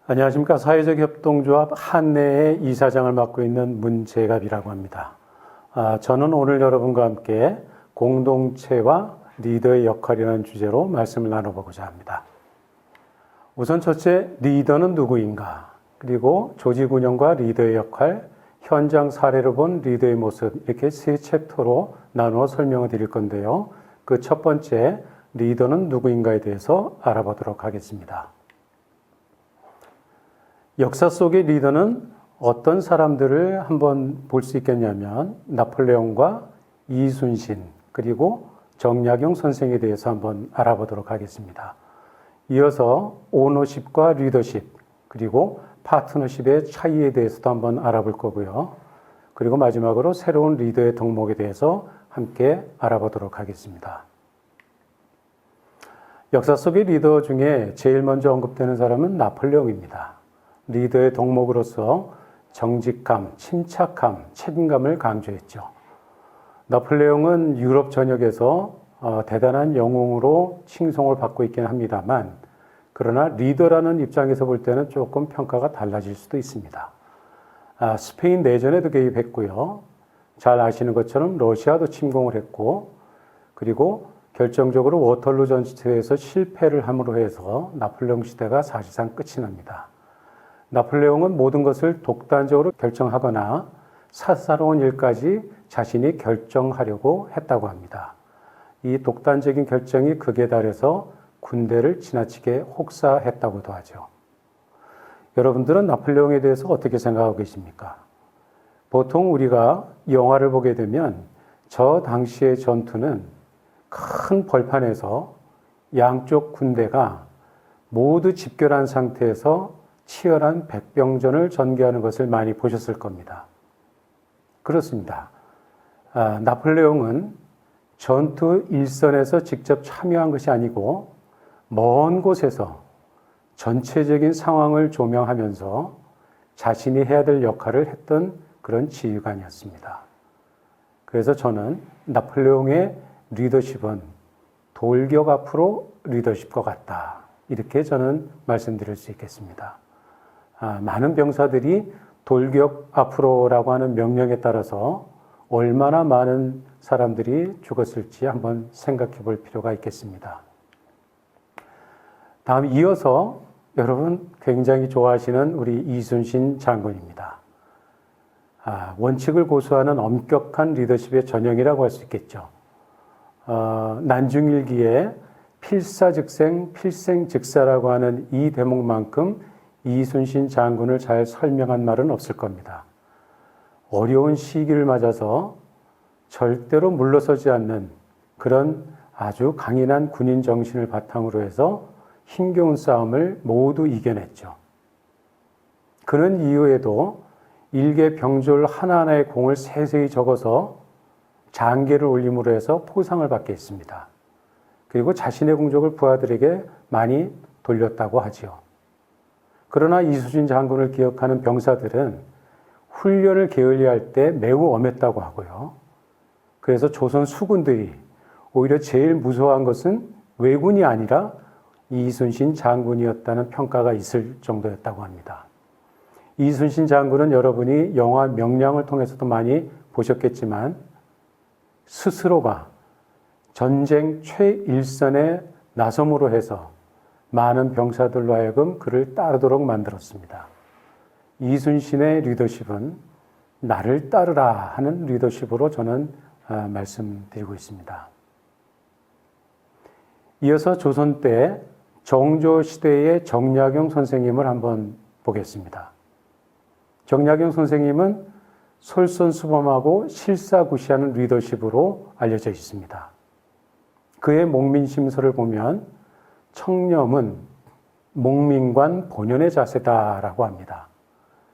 안녕하십니까. 사회적 협동조합 한내의 이사장을 맡고 있는 문재갑이라고 합니다. 저는 오늘 여러분과 함께 공동체와 리더의 역할이라는 주제로 말씀을 나눠보고자 합니다. 우선 첫째, 리더는 누구인가? 그리고 조직 운영과 리더의 역할, 현장 사례로 본 리더의 모습, 이렇게 세 챕터로 나누어 설명을 드릴 건데요. 그 첫 번째, 리더는 누구인가에 대해서 알아보도록 하겠습니다. 역사 속의 리더는 어떤 사람들을 한번 볼 수 있겠냐면 나폴레옹과 이순신 그리고 정약용 선생에 대해서 한번 알아보도록 하겠습니다. 이어서 오너십과 리더십 그리고 파트너십의 차이에 대해서도 한번 알아볼 거고요. 그리고 마지막으로 새로운 리더의 덕목에 대해서 함께 알아보도록 하겠습니다. 역사 속의 리더 중에 제일 먼저 언급되는 사람은 나폴레옹입니다. 리더의 덕목으로서 정직함, 침착함, 책임감을 강조했죠. 나폴레옹은 유럽 전역에서 대단한 영웅으로 칭송을 받고 있긴 합니다만, 그러나 리더라는 입장에서 볼 때는 조금 평가가 달라질 수도 있습니다. 스페인 내전에도 개입했고요. 잘 아시는 것처럼 러시아도 침공을 했고, 그리고 결정적으로 워털루 전투에서 실패를 함으로 해서 나폴레옹 시대가 사실상 끝이 납니다. 나폴레옹은 모든 것을 독단적으로 결정하거나 사사로운 일까지 자신이 결정하려고 했다고 합니다. 이 독단적인 결정이 극에 달해서 군대를 지나치게 혹사했다고도 하죠. 여러분들은 나폴레옹에 대해서 어떻게 생각하고 계십니까? 보통 우리가 영화를 보게 되면 저 당시의 전투는 큰 벌판에서 양쪽 군대가 모두 집결한 상태에서 치열한 백병전을 전개하는 것을 많이 보셨을 겁니다. 그렇습니다. 나폴레옹은 전투 일선에서 직접 참여한 것이 아니고 먼 곳에서 전체적인 상황을 조명하면서 자신이 해야 될 역할을 했던 그런 지휘관이었습니다. 그래서 저는 나폴레옹의 리더십은 돌격 앞으로 리더십과 같다. 이렇게 저는 말씀드릴 수 있겠습니다. 많은 병사들이 돌격 앞으로라고 하는 명령에 따라서 얼마나 많은 사람들이 죽었을지 한번 생각해 볼 필요가 있겠습니다. 다음 이어서 여러분 굉장히 좋아하시는 우리 이순신 장군입니다. 원칙을 고수하는 엄격한 리더십의 전형이라고 할 수 있겠죠. 난중일기에 필사즉생, 필생즉사라고 하는 이 대목만큼 이순신 장군을 잘 설명한 말은 없을 겁니다. 어려운 시기를 맞아서 절대로 물러서지 않는 그런 아주 강인한 군인 정신을 바탕으로 해서 힘겨운 싸움을 모두 이겨냈죠. 그런 이후에도 일개 병졸 하나하나의 공을 세세히 적어서 장계를 올림으로 해서 포상을 받게 했습니다. 그리고 자신의 공적을 부하들에게 많이 돌렸다고 하지요. 그러나 이순신 장군을 기억하는 병사들은 훈련을 게을리할 때 매우 엄했다고 하고요. 그래서 조선 수군들이 오히려 제일 무서워한 것은 왜군이 아니라 이순신 장군이었다는 평가가 있을 정도였다고 합니다. 이순신 장군은 여러분이 영화 명량을 통해서도 많이 보셨겠지만 스스로가 전쟁 최일선에 나섬으로 해서 많은 병사들로 하여금 그를 따르도록 만들었습니다. 이순신의 리더십은 나를 따르라 하는 리더십으로 저는 말씀드리고 있습니다. 이어서 조선 때 정조 시대의 정약용 선생님을 한번 보겠습니다. 정약용 선생님은 솔선수범하고 실사구시하는 리더십으로 알려져 있습니다. 그의 목민심서를 보면 청렴은 목민관 본연의 자세다라고 합니다.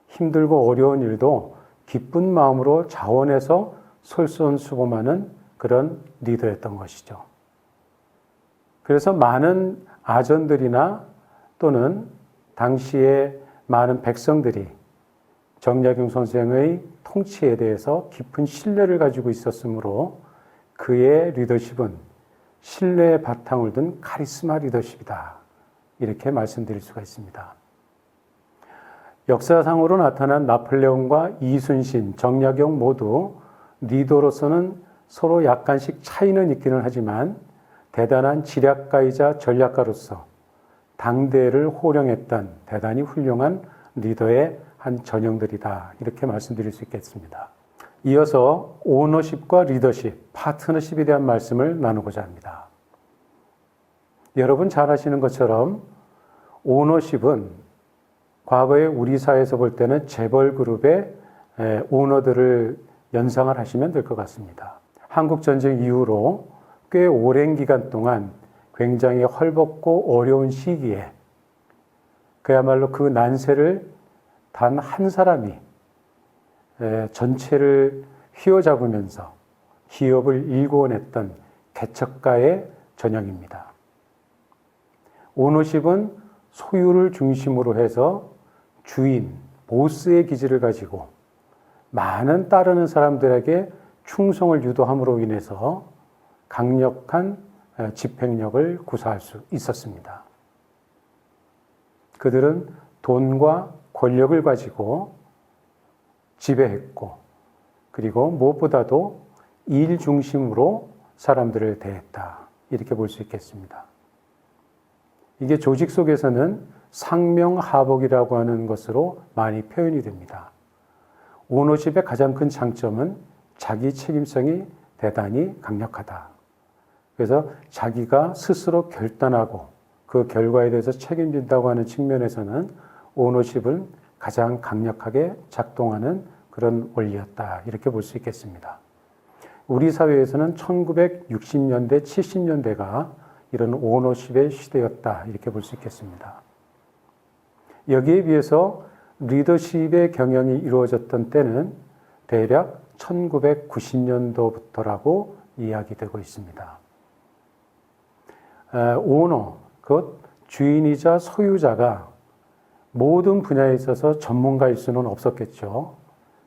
힘들고 어려운 일도 기쁜 마음으로 자원해서 솔선수범하는 그런 리더였던 것이죠. 그래서 많은 아전들이나 또는 당시의 많은 백성들이 정약용 선생의 통치에 대해서 깊은 신뢰를 가지고 있었으므로 그의 리더십은 신뢰의 바탕을 둔 카리스마 리더십이다. 이렇게 말씀드릴 수가 있습니다. 역사상으로 나타난 나폴레옹과 이순신, 정약용 모두 리더로서는 서로 약간씩 차이는 있기는 하지만 대단한 지략가이자 전략가로서 당대를 호령했던 대단히 훌륭한 리더의 한 전형들이다. 이렇게 말씀드릴 수 있겠습니다. 이어서 오너십과 리더십, 파트너십에 대한 말씀을 나누고자 합니다. 여러분 잘 아시는 것처럼 오너십은 과거에 우리 사회에서 볼 때는 재벌 그룹의 오너들을 연상을 하시면 될 것 같습니다. 한국전쟁 이후로 꽤 오랜 기간 동안 굉장히 헐벗고 어려운 시기에 그야말로 그 난세를 단 한 사람이 전체를 휘어잡으면서 기업을 일궈냈던 개척가의 전형입니다. 오너십은 소유를 중심으로 해서 주인, 보스의 기질을 가지고 많은 따르는 사람들에게 충성을 유도함으로 인해서 강력한 집행력을 구사할 수 있었습니다. 그들은 돈과 권력을 가지고 지배했고, 그리고 무엇보다도 일 중심으로 사람들을 대했다. 이렇게 볼 수 있겠습니다. 이게 조직 속에서는 상명하복이라고 하는 것으로 많이 표현이 됩니다. 오너십의 가장 큰 장점은 자기 책임성이 대단히 강력하다. 그래서 자기가 스스로 결단하고 그 결과에 대해서 책임진다고 하는 측면에서는 오너십은 가장 강력하게 작동하는 그런 원리였다. 이렇게 볼 수 있겠습니다. 우리 사회에서는 1960년대, 70년대가 이런 오너십의 시대였다. 이렇게 볼 수 있겠습니다. 여기에 비해서 리더십의 경영이 이루어졌던 때는 대략 1990년도부터라고 이야기되고 있습니다. 오너, 곧 주인이자 소유자가 모든 분야에 있어서 전문가일 수는 없었겠죠.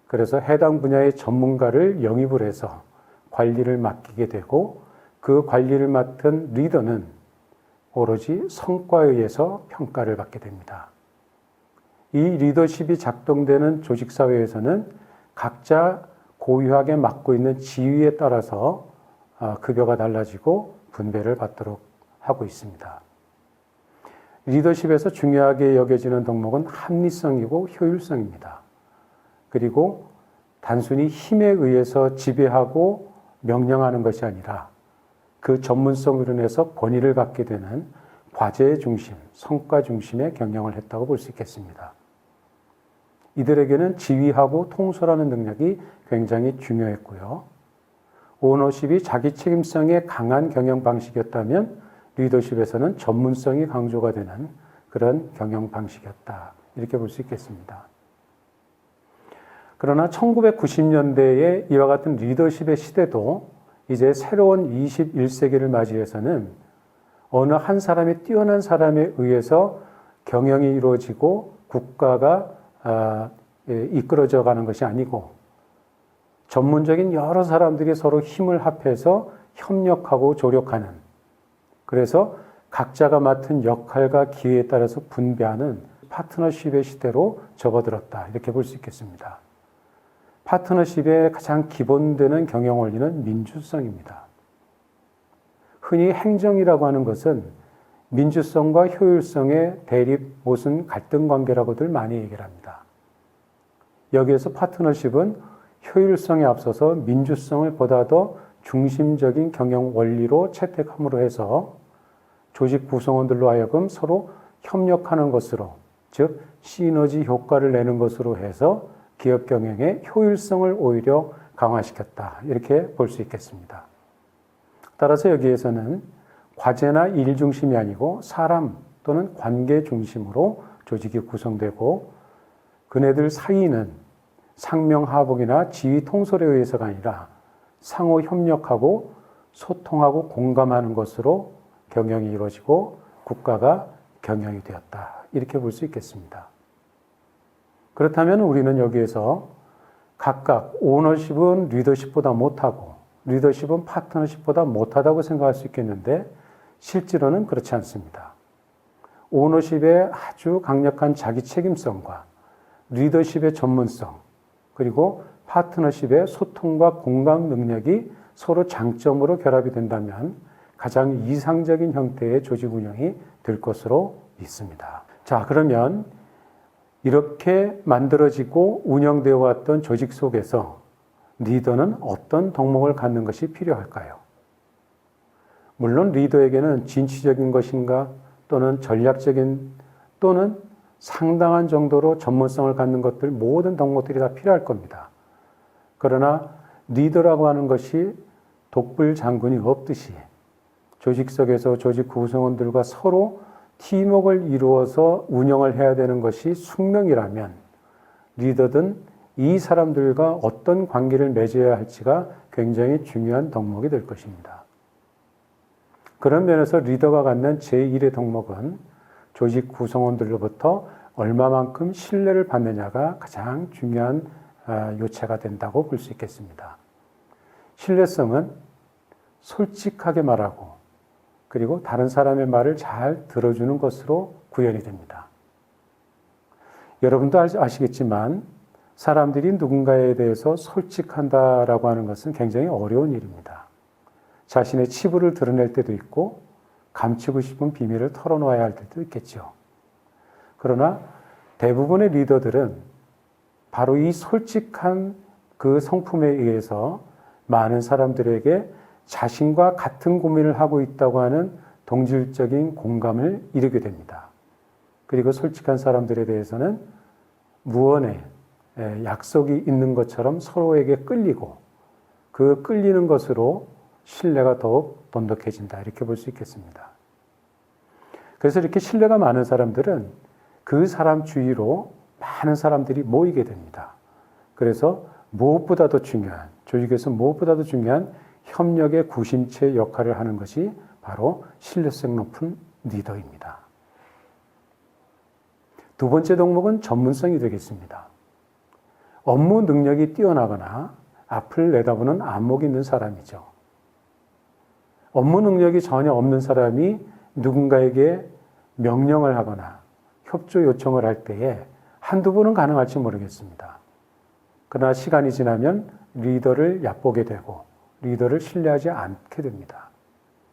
그래서 해당 분야의 전문가를 영입을 해서 관리를 맡기게 되고 그 관리를 맡은 리더는 오로지 성과에 의해서 평가를 받게 됩니다. 이 리더십이 작동되는 조직사회에서는 각자 고유하게 맡고 있는 지위에 따라서 급여가 달라지고 분배를 받도록 하고 있습니다. 리더십에서 중요하게 여겨지는 덕목은 합리성이고 효율성입니다. 그리고 단순히 힘에 의해서 지배하고 명령하는 것이 아니라 그 전문성으로 인해서 권위를 갖게 되는 과제 중심, 성과 중심의 경영을 했다고 볼 수 있겠습니다. 이들에게는 지휘하고 통솔하는 능력이 굉장히 중요했고요. 오너십이 자기 책임성에 강한 경영 방식이었다면 리더십에서는 전문성이 강조가 되는 그런 경영 방식이었다. 이렇게 볼 수 있겠습니다. 그러나 1990년대에 이와 같은 리더십의 시대도 이제 새로운 21세기를 맞이해서는 어느 한 사람의 뛰어난 사람에 의해서 경영이 이루어지고 국가가 이끌어져 가는 것이 아니고 전문적인 여러 사람들이 서로 힘을 합해서 협력하고 조력하는, 그래서 각자가 맡은 역할과 기회에 따라서 분배하는 파트너십의 시대로 접어들었다. 이렇게 볼 수 있겠습니다. 파트너십의 가장 기본되는 경영 원리는 민주성입니다. 흔히 행정이라고 하는 것은 민주성과 효율성의 대립, 모순, 갈등 관계라고들 많이 얘기를 합니다. 여기에서 파트너십은 효율성에 앞서서 민주성을 보다 더 중심적인 경영 원리로 채택함으로 해서 조직 구성원들로 하여금 서로 협력하는 것으로, 즉 시너지 효과를 내는 것으로 해서 기업 경영의 효율성을 오히려 강화시켰다. 이렇게 볼 수 있겠습니다. 따라서 여기에서는 과제나 일 중심이 아니고 사람 또는 관계 중심으로 조직이 구성되고 그네들 사이는 상명하복이나 지휘 통솔에 의해서가 아니라 상호 협력하고 소통하고 공감하는 것으로 경영이 이루어지고 국가가 경영이 되었다. 이렇게 볼 수 있겠습니다. 그렇다면 우리는 여기에서 각각 오너십은 리더십보다 못하고 리더십은 파트너십보다 못하다고 생각할 수 있겠는데 실제로는 그렇지 않습니다. 오너십의 아주 강력한 자기 책임성과 리더십의 전문성, 그리고 파트너십의 소통과 공감 능력이 서로 장점으로 결합이 된다면 가장 이상적인 형태의 조직 운영이 될 것으로 믿습니다. 자, 그러면 이렇게 만들어지고 운영되어 왔던 조직 속에서 리더는 어떤 덕목을 갖는 것이 필요할까요? 물론 리더에게는 진취적인 것인가 또는 전략적인 또는 상당한 정도로 전문성을 갖는 것들 모든 덕목들이 다 필요할 겁니다. 그러나 리더라고 하는 것이 독불 장군이 없듯이 조직 속에서 조직 구성원들과 서로 팀워크를 이루어서 운영을 해야 되는 것이 숙명이라면 리더든 이 사람들과 어떤 관계를 맺어야 할지가 굉장히 중요한 덕목이 될 것입니다. 그런 면에서 리더가 갖는 제1의 덕목은 조직 구성원들로부터 얼마만큼 신뢰를 받느냐가 가장 중요한 요체가 된다고 볼 수 있겠습니다. 신뢰성은 솔직하게 말하고 그리고 다른 사람의 말을 잘 들어주는 것으로 구현이 됩니다. 여러분도 아시겠지만 사람들이 누군가에 대해서 솔직한다라고 하는 것은 굉장히 어려운 일입니다. 자신의 치부를 드러낼 때도 있고 감추고 싶은 비밀을 털어놓아야 할 때도 있겠죠. 그러나 대부분의 리더들은 바로 이 솔직한 그 성품에 의해서 많은 사람들에게 자신과 같은 고민을 하고 있다고 하는 동질적인 공감을 이루게 됩니다. 그리고 솔직한 사람들에 대해서는 무언의 약속이 있는 것처럼 서로에게 끌리고 그 끌리는 것으로 신뢰가 더욱 돈독해진다 이렇게 볼 수 있겠습니다. 그래서 이렇게 신뢰가 많은 사람들은 그 사람 주위로 많은 사람들이 모이게 됩니다. 그래서 무엇보다도 중요한 조직에서 무엇보다도 중요한 협력의 구심체 역할을 하는 것이 바로 신뢰성 높은 리더입니다. 두 번째 덕목은 전문성이 되겠습니다. 업무 능력이 뛰어나거나 앞을 내다보는 안목이 있는 사람이죠. 업무 능력이 전혀 없는 사람이 누군가에게 명령을 하거나 협조 요청을 할 때에 한두 번은 가능할지 모르겠습니다. 그러나 시간이 지나면 리더를 얕보게 되고 리더를 신뢰하지 않게 됩니다.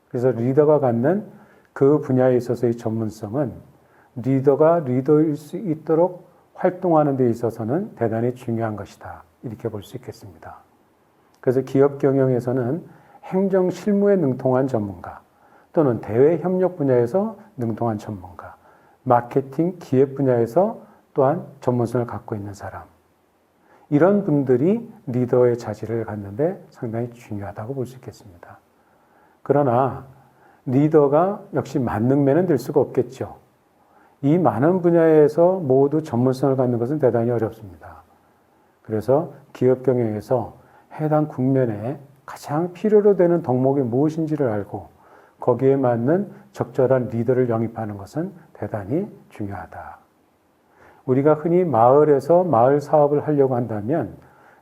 그래서 리더가 갖는 그 분야에 있어서의 전문성은 리더가 리더일 수 있도록 활동하는 데 있어서는 대단히 중요한 것이다. 이렇게 볼 수 있겠습니다. 그래서 기업 경영에서는 행정 실무에 능통한 전문가 또는 대외 협력 분야에서 능통한 전문가, 마케팅 기획 분야에서 또한 전문성을 갖고 있는 사람, 이런 분들이 리더의 자질을 갖는데 상당히 중요하다고 볼 수 있겠습니다. 그러나 리더가 역시 만능맨은 될 수가 없겠죠. 이 많은 분야에서 모두 전문성을 갖는 것은 대단히 어렵습니다. 그래서 기업 경영에서 해당 국면에 가장 필요로 되는 덕목이 무엇인지를 알고 거기에 맞는 적절한 리더를 영입하는 것은 대단히 중요하다. 우리가 흔히 마을에서 마을 사업을 하려고 한다면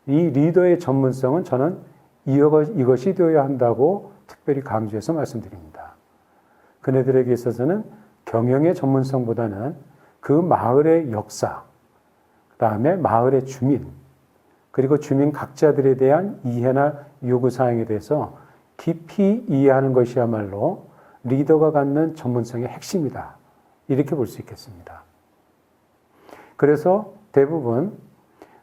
이 리더의 전문성은 저는 이것이 되어야 한다고 특별히 강조해서 말씀드립니다. 그네들에게 있어서는 경영의 전문성보다는 그 마을의 역사, 그 다음에 마을의 주민, 그리고 주민 각자들에 대한 이해나 요구사항에 대해서 깊이 이해하는 것이야말로 리더가 갖는 전문성의 핵심이다. 이렇게 볼 수 있겠습니다. 그래서 대부분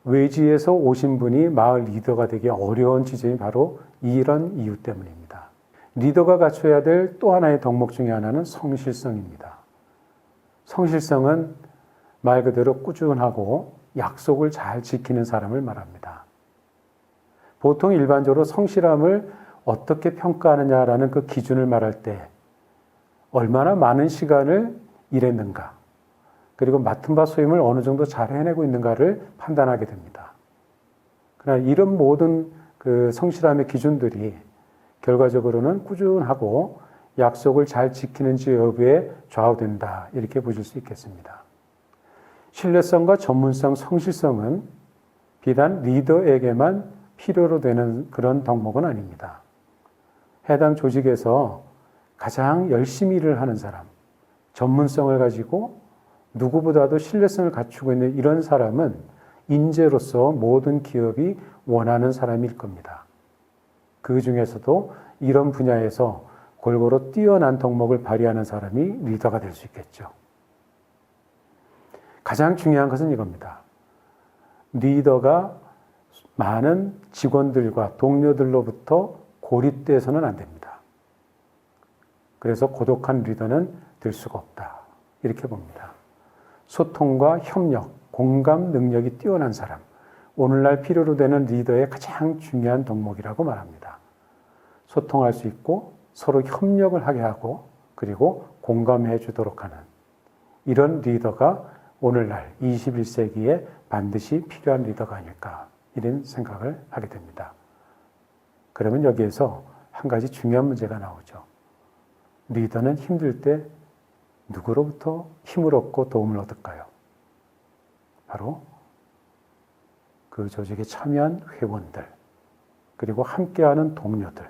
외지에서 오신 분이 마을 리더가 되기 어려운 지점이 바로 이런 이유 때문입니다. 리더가 갖춰야 될 또 하나의 덕목 중에 하나는 성실성입니다. 성실성은 말 그대로 꾸준하고 약속을 잘 지키는 사람을 말합니다. 보통 일반적으로 성실함을 어떻게 평가하느냐라는 그 기준을 말할 때 얼마나 많은 시간을 일했는가, 그리고 맡은 바 소임을 어느 정도 잘 해내고 있는가를 판단하게 됩니다. 그러나 이런 모든 그 성실함의 기준들이 결과적으로는 꾸준하고 약속을 잘 지키는지 여부에 좌우된다. 이렇게 보실 수 있겠습니다. 신뢰성과 전문성, 성실성은 비단 리더에게만 필요로 되는 그런 덕목은 아닙니다. 해당 조직에서 가장 열심히 일을 하는 사람, 전문성을 가지고 누구보다도 신뢰성을 갖추고 있는 이런 사람은 인재로서 모든 기업이 원하는 사람일 겁니다. 그 중에서도 이런 분야에서 골고루 뛰어난 덕목을 발휘하는 사람이 리더가 될 수 있겠죠. 가장 중요한 것은 이겁니다. 리더가 많은 직원들과 동료들로부터 고립돼서는 안 됩니다. 그래서 고독한 리더는 될 수가 없다. 이렇게 봅니다. 소통과 협력, 공감 능력이 뛰어난 사람, 오늘날 필요로 되는 리더의 가장 중요한 덕목이라고 말합니다. 소통할 수 있고 서로 협력을 하게 하고 그리고 공감해 주도록 하는 이런 리더가 오늘날 21세기에 반드시 필요한 리더가 아닐까 이런 생각을 하게 됩니다. 그러면 여기에서 한 가지 중요한 문제가 나오죠. 리더는 힘들 때 누구로부터 힘을 얻고 도움을 얻을까요? 바로 그 조직에 참여한 회원들, 그리고 함께하는 동료들,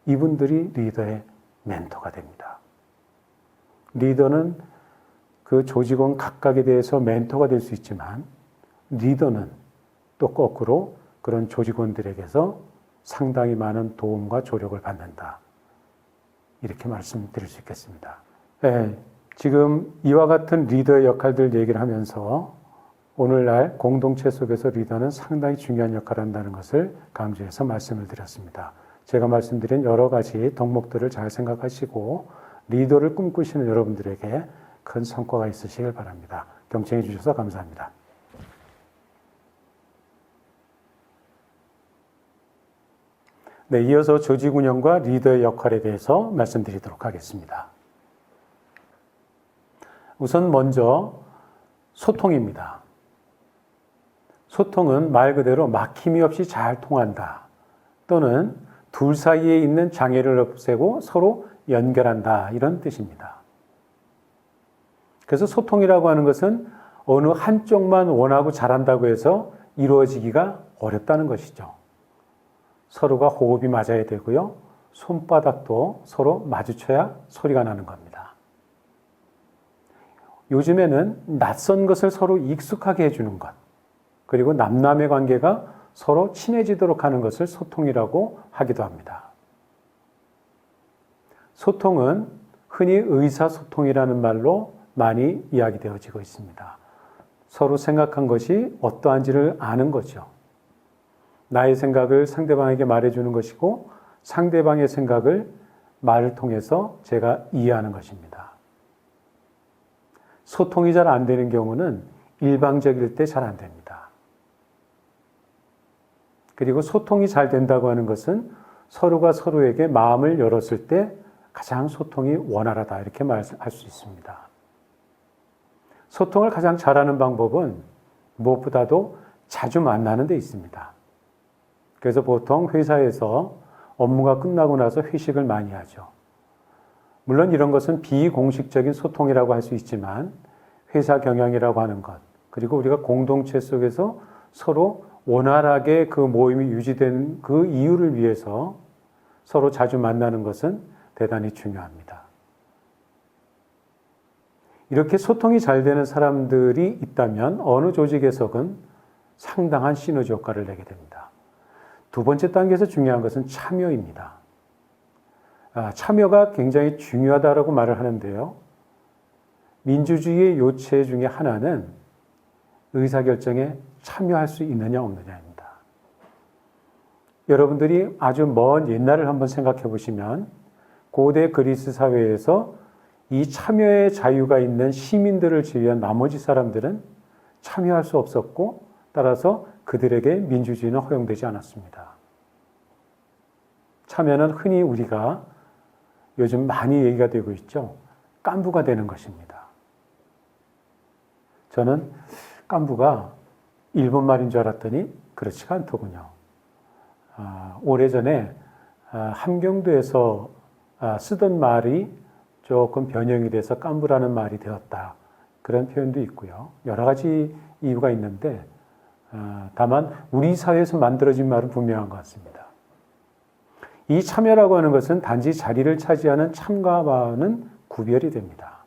이분들이 리더의 멘토가 됩니다. 리더는 그 조직원 각각에 대해서 멘토가 될 수 있지만 리더는 또 거꾸로 그런 조직원들에게서 상당히 많은 도움과 조력을 받는다. 이렇게 말씀드릴 수 있겠습니다. 네, 지금 이와 같은 리더의 역할들 얘기를 하면서 오늘날 공동체 속에서 리더는 상당히 중요한 역할을 한다는 것을 강조해서 말씀을 드렸습니다. 제가 말씀드린 여러 가지 덕목들을 잘 생각하시고 리더를 꿈꾸시는 여러분들에게 큰 성과가 있으시길 바랍니다. 경청해 주셔서 감사합니다. 네, 이어서 조직 운영과 리더의 역할에 대해서 말씀드리도록 하겠습니다. 우선 먼저 소통입니다. 소통은 말 그대로 막힘이 없이 잘 통한다. 또는 둘 사이에 있는 장애를 없애고 서로 연결한다. 이런 뜻입니다. 그래서 소통이라고 하는 것은 어느 한쪽만 원하고 잘한다고 해서 이루어지기가 어렵다는 것이죠. 서로가 호흡이 맞아야 되고요. 손바닥도 서로 마주쳐야 소리가 나는 겁니다. 요즘에는 낯선 것을 서로 익숙하게 해주는 것, 그리고 남남의 관계가 서로 친해지도록 하는 것을 소통이라고 하기도 합니다. 소통은 흔히 의사소통이라는 말로 많이 이야기되어지고 있습니다. 서로 생각한 것이 어떠한지를 아는 거죠. 나의 생각을 상대방에게 말해주는 것이고 상대방의 생각을 말을 통해서 제가 이해하는 것입니다. 소통이 잘 안 되는 경우는 일방적일 때 잘 안 됩니다. 그리고 소통이 잘 된다고 하는 것은 서로가 서로에게 마음을 열었을 때 가장 소통이 원활하다 이렇게 말할 수 있습니다. 소통을 가장 잘하는 방법은 무엇보다도 자주 만나는 데 있습니다. 그래서 보통 회사에서 업무가 끝나고 나서 회식을 많이 하죠. 물론 이런 것은 비공식적인 소통이라고 할 수 있지만 회사 경영이라고 하는 것, 그리고 우리가 공동체 속에서 서로 원활하게 그 모임이 유지되는 그 이유를 위해서 서로 자주 만나는 것은 대단히 중요합니다. 이렇게 소통이 잘 되는 사람들이 있다면 어느 조직에서건 상당한 시너지 효과를 내게 됩니다. 두 번째 단계에서 중요한 것은 참여입니다. 참여가 굉장히 중요하다고 말을 하는데요. 민주주의의 요체 중에 하나는 의사결정에 참여할 수 있느냐 없느냐입니다. 여러분들이 아주 먼 옛날을 한번 생각해 보시면 고대 그리스 사회에서 이 참여의 자유가 있는 시민들을 제외한 나머지 사람들은 참여할 수 없었고 따라서 그들에게 민주주의는 허용되지 않았습니다. 참여는 흔히 우리가 요즘 많이 얘기가 되고 있죠. 깐부가 되는 것입니다. 저는 깐부가 일본 말인 줄 알았더니 그렇지가 않더군요. 오래전에 함경도에서 쓰던 말이 조금 변형이 돼서 깐부라는 말이 되었다. 그런 표현도 있고요. 여러 가지 이유가 있는데 다만 우리 사회에서 만들어진 말은 분명한 것 같습니다. 이 참여라고 하는 것은 단지 자리를 차지하는 참가와는 구별이 됩니다.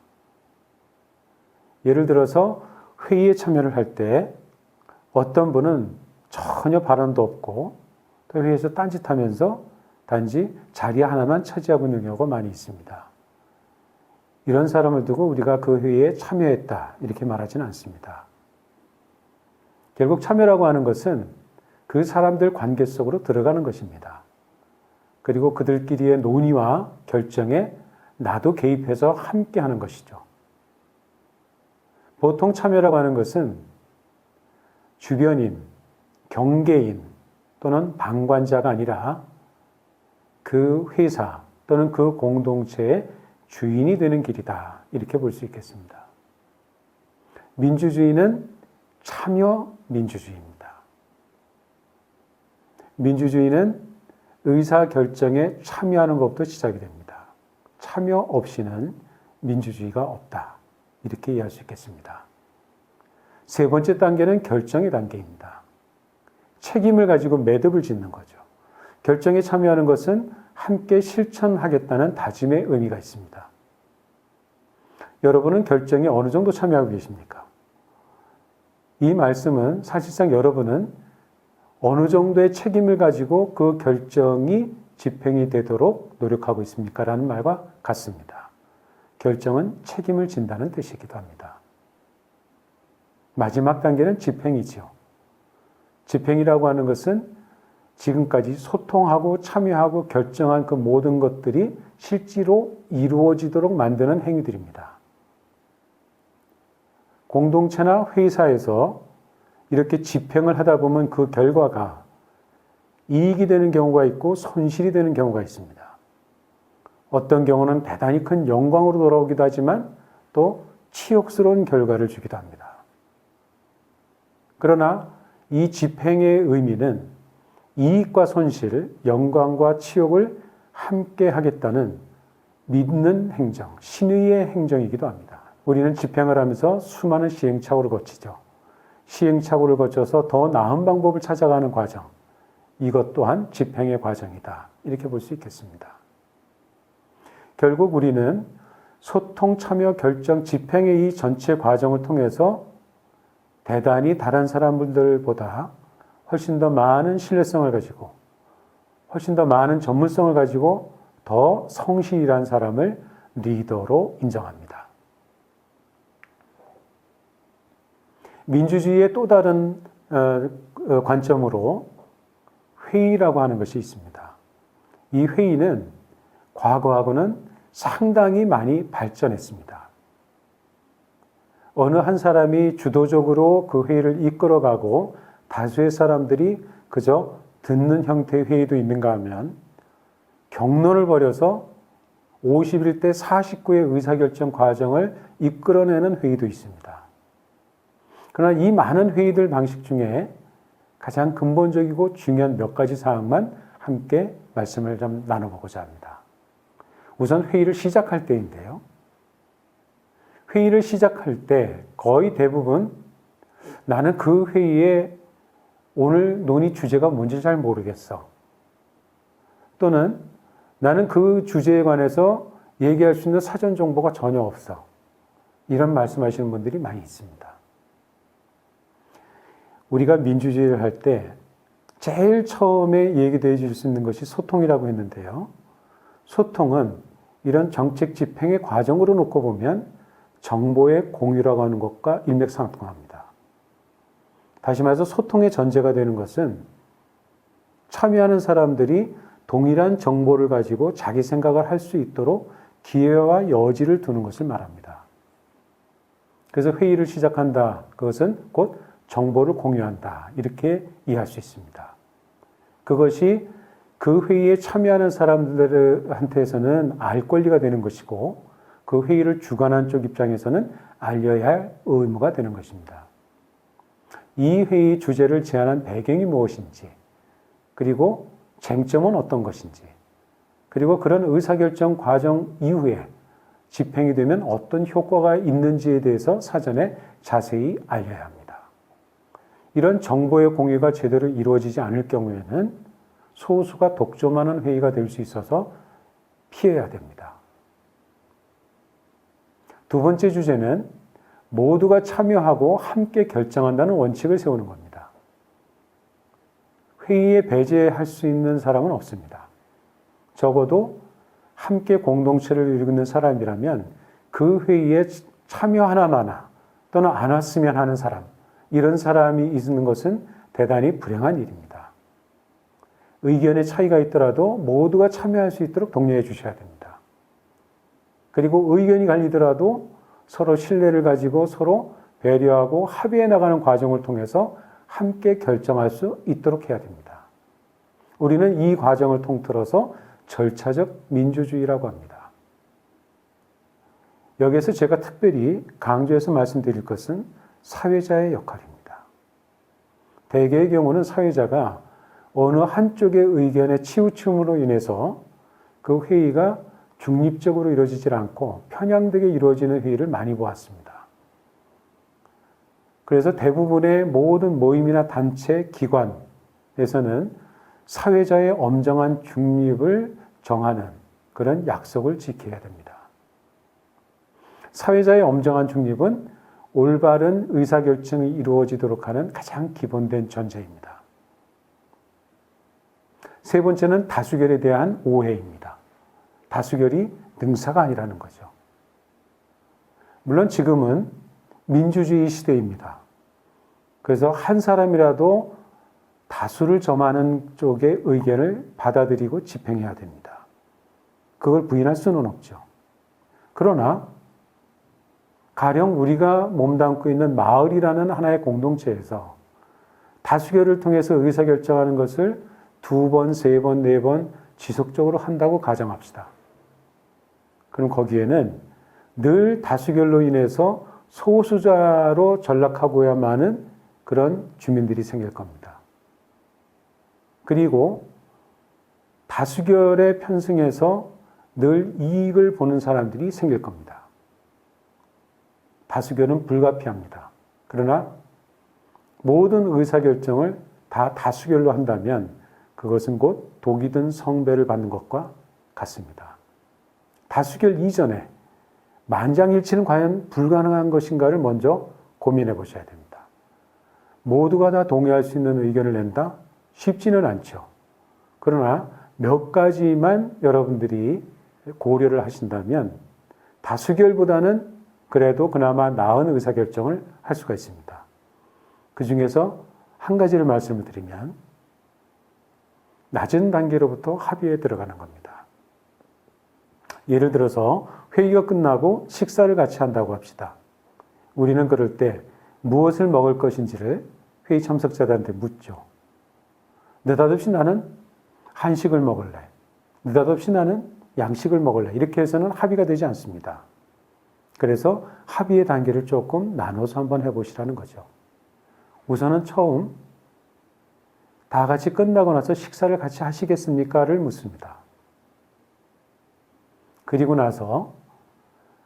예를 들어서 회의에 참여를 할 때 어떤 분은 전혀 발언도 없고 또 회의에서 딴짓하면서 단지 자리 하나만 차지하고 있는 경우가 많이 있습니다. 이런 사람을 두고 우리가 그 회의에 참여했다 이렇게 말하지는 않습니다. 결국 참여라고 하는 것은 그 사람들 관계 속으로 들어가는 것입니다. 그리고 그들끼리의 논의와 결정에 나도 개입해서 함께 하는 것이죠. 보통 참여라고 하는 것은 주변인, 경계인 또는 방관자가 아니라 그 회사 또는 그 공동체의 주인이 되는 길이다. 이렇게 볼 수 있겠습니다. 민주주의는 참여 민주주의입니다. 민주주의는 의사결정에 참여하는 것부터 시작이 됩니다. 참여 없이는 민주주의가 없다. 이렇게 이해할 수 있겠습니다. 세 번째 단계는 결정의 단계입니다. 책임을 가지고 매듭을 짓는 거죠. 결정에 참여하는 것은 함께 실천하겠다는 다짐의 의미가 있습니다. 여러분은 결정에 어느 정도 참여하고 계십니까? 이 말씀은 사실상 여러분은 어느 정도의 책임을 가지고 그 결정이 집행이 되도록 노력하고 있습니까? 라는 말과 같습니다. 결정은 책임을 진다는 뜻이기도 합니다. 마지막 단계는 집행이죠. 집행이라고 하는 것은 지금까지 소통하고 참여하고 결정한 그 모든 것들이 실제로 이루어지도록 만드는 행위들입니다. 공동체나 회사에서 이렇게 집행을 하다 보면 그 결과가 이익이 되는 경우가 있고 손실이 되는 경우가 있습니다. 어떤 경우는 대단히 큰 영광으로 돌아오기도 하지만 또 치욕스러운 결과를 주기도 합니다. 그러나 이 집행의 의미는 이익과 손실, 영광과 치욕을 함께 하겠다는 믿는 행정, 신의의 행정이기도 합니다. 우리는 집행을 하면서 수많은 시행착오를 거치죠. 시행착오를 거쳐서 더 나은 방법을 찾아가는 과정, 이것 또한 집행의 과정이다. 이렇게 볼 수 있겠습니다. 결국 우리는 소통, 참여, 결정, 집행의 이 전체 과정을 통해서 대단히 다른 사람들보다 훨씬 더 많은 신뢰성을 가지고 훨씬 더 많은 전문성을 가지고 더 성실한 사람을 리더로 인정합니다. 민주주의의 또 다른 관점으로 회의라고 하는 것이 있습니다. 이 회의는 과거하고는 상당히 많이 발전했습니다. 어느 한 사람이 주도적으로 그 회의를 이끌어가고 다수의 사람들이 그저 듣는 형태의 회의도 있는가 하면 격론을 벌여서 51대 49의 의사결정 과정을 이끌어내는 회의도 있습니다. 그러나 이 많은 회의들 방식 중에 가장 근본적이고 중요한 몇 가지 사항만 함께 말씀을 좀 나눠보고자 합니다. 우선 회의를 시작할 때인데요. 회의를 시작할 때 거의 대부분 나는 그 회의에 오늘 논의 주제가 뭔지 잘 모르겠어. 또는 나는 그 주제에 관해서 얘기할 수 있는 사전 정보가 전혀 없어. 이런 말씀하시는 분들이 많이 있습니다. 우리가 민주주의를 할 때 제일 처음에 얘기해 줄 수 있는 것이 소통이라고 했는데요. 소통은 이런 정책 집행의 과정으로 놓고 보면 정보의 공유라고 하는 것과 일맥상통합니다. 다시 말해서 소통의 전제가 되는 것은 참여하는 사람들이 동일한 정보를 가지고 자기 생각을 할 수 있도록 기회와 여지를 두는 것을 말합니다. 그래서 회의를 시작한다. 그것은 곧 정보를 공유한다. 이렇게 이해할 수 있습니다. 그것이 그 회의에 참여하는 사람들한테서는 알 권리가 되는 것이고 그 회의를 주관한 쪽 입장에서는 알려야 할 의무가 되는 것입니다. 이 회의 주제를 제안한 배경이 무엇인지, 그리고 쟁점은 어떤 것인지, 그리고 그런 의사결정 과정 이후에 집행이 되면 어떤 효과가 있는지에 대해서 사전에 자세히 알려야 합니다. 이런 정보의 공유가 제대로 이루어지지 않을 경우에는 소수가 독점하는 회의가 될 수 있어서 피해야 됩니다. 두 번째 주제는 모두가 참여하고 함께 결정한다는 원칙을 세우는 겁니다. 회의에 배제할 수 있는 사람은 없습니다. 적어도 함께 공동체를 이루는 사람이라면 그 회의에 참여하나마나 또는 안 왔으면 하는 사람, 이런 사람이 있는 것은 대단히 불행한 일입니다. 의견의 차이가 있더라도 모두가 참여할 수 있도록 독려해 주셔야 됩니다. 그리고 의견이 갈리더라도 서로 신뢰를 가지고 서로 배려하고 합의해 나가는 과정을 통해서 함께 결정할 수 있도록 해야 됩니다. 우리는 이 과정을 통틀어서 절차적 민주주의라고 합니다. 여기에서 제가 특별히 강조해서 말씀드릴 것은 사회자의 역할입니다. 대개의 경우는 사회자가 어느 한쪽의 의견의 치우침으로 인해서 그 회의가 중립적으로 이루어지질 않고 편향되게 이루어지는 회의를 많이 보았습니다. 그래서 대부분의 모든 모임이나 단체, 기관에서는 사회자의 엄정한 중립을 정하는 그런 약속을 지켜야 됩니다. 사회자의 엄정한 중립은 올바른 의사결정이 이루어지도록 하는 가장 기본된 전제입니다. 세 번째는 다수결에 대한 오해입니다. 다수결이 능사가 아니라는 거죠. 물론 지금은 민주주의 시대입니다. 그래서 한 사람이라도 다수를 점하는 쪽의 의견을 받아들이고 집행해야 됩니다. 그걸 부인할 수는 없죠. 그러나 가령 우리가 몸담고 있는 마을이라는 하나의 공동체에서 다수결을 통해서 의사결정하는 것을 2번, 3번, 4번 지속적으로 한다고 가정합시다. 그럼 거기에는 늘 다수결로 인해서 소수자로 전락하고야만은 그런 주민들이 생길 겁니다. 그리고 다수결에 편승해서 늘 이익을 보는 사람들이 생길 겁니다. 다수결은 불가피합니다. 그러나 모든 의사결정을 다 다수결로 한다면 그것은 곧 독이 든 성배를 받는 것과 같습니다. 다수결 이전에 만장일치는 과연 불가능한 것인가를 먼저 고민해 보셔야 됩니다. 모두가 다 동의할 수 있는 의견을 낸다? 쉽지는 않죠. 그러나 몇 가지만 여러분들이 고려를 하신다면 다수결보다는 그래도 그나마 나은 의사결정을 할 수가 있습니다. 그 중에서 한 가지를 말씀을 드리면 낮은 단계로부터 합의에 들어가는 겁니다. 예를 들어서 회의가 끝나고 식사를 같이 한다고 합시다. 우리는 그럴 때 무엇을 먹을 것인지를 회의 참석자들한테 묻죠. 느닷없이 나는 한식을 먹을래. 느닷없이 나는 양식을 먹을래. 이렇게 해서는 합의가 되지 않습니다. 그래서 합의의 단계를 조금 나눠서 한번 해보시라는 거죠. 우선은 처음 다 같이 끝나고 나서 식사를 같이 하시겠습니까?를 묻습니다. 그리고 나서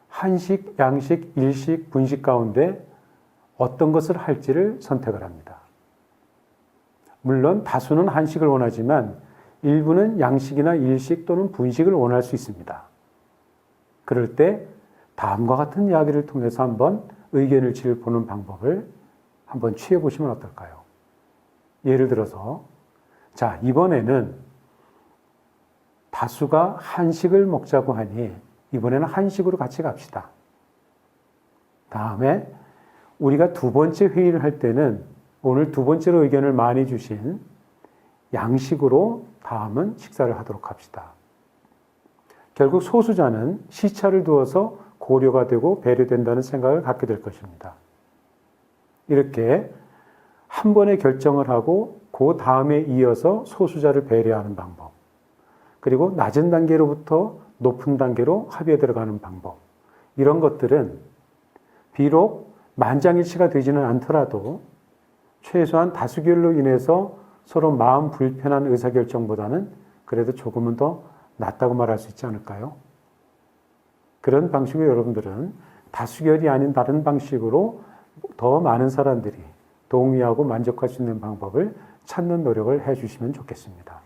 한식, 양식, 일식, 분식 가운데 어떤 것을 할지를 선택을 합니다. 물론 다수는 한식을 원하지만 일부는 양식이나 일식 또는 분식을 원할 수 있습니다. 그럴 때 다음과 같은 이야기를 통해서 한번 의견일치를 보는 방법을 한번 취해 보시면 어떨까요? 예를 들어서 자, 이번에는 다수가 한식을 먹자고 하니 이번에는 한식으로 같이 갑시다. 다음에 우리가 두 번째 회의를 할 때는 오늘 두 번째로 의견을 많이 주신 양식으로 다음은 식사를 하도록 합시다. 결국 소수자는 시차를 두어서 고려가 되고 배려된다는 생각을 갖게 될 것입니다. 이렇게 한 번에 결정을 하고 그 다음에 이어서 소수자를 배려하는 방법, 그리고 낮은 단계로부터 높은 단계로 합의에 들어가는 방법, 이런 것들은 비록 만장일치가 되지는 않더라도 최소한 다수결로 인해서 서로 마음 불편한 의사결정보다는 그래도 조금은 더 낫다고 말할 수 있지 않을까요? 그런 방식으로 여러분들은 다수결이 아닌 다른 방식으로 더 많은 사람들이 동의하고 만족할 수 있는 방법을 찾는 노력을 해주시면 좋겠습니다.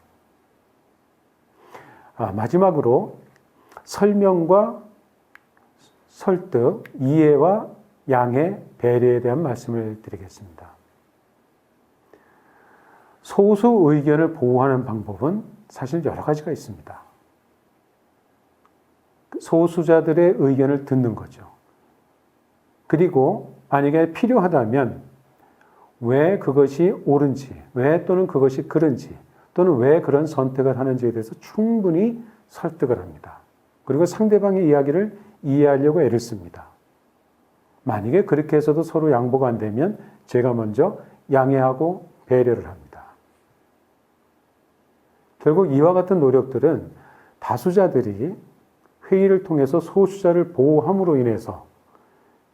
마지막으로 설명과 설득, 이해와 양해, 배려에 대한 말씀을 드리겠습니다. 소수 의견을 보호하는 방법은 사실 여러 가지가 있습니다. 소수자들의 의견을 듣는 거죠. 그리고 만약에 필요하다면 왜 그것이 옳은지, 왜 또는 그것이 그른지, 또는 왜 그런 선택을 하는지에 대해서 충분히 설득을 합니다. 그리고 상대방의 이야기를 이해하려고 애를 씁니다. 만약에 그렇게 해서도 서로 양보가 안 되면 제가 먼저 양해하고 배려를 합니다. 결국 이와 같은 노력들은 다수자들이 회의를 통해서 소수자를 보호함으로 인해서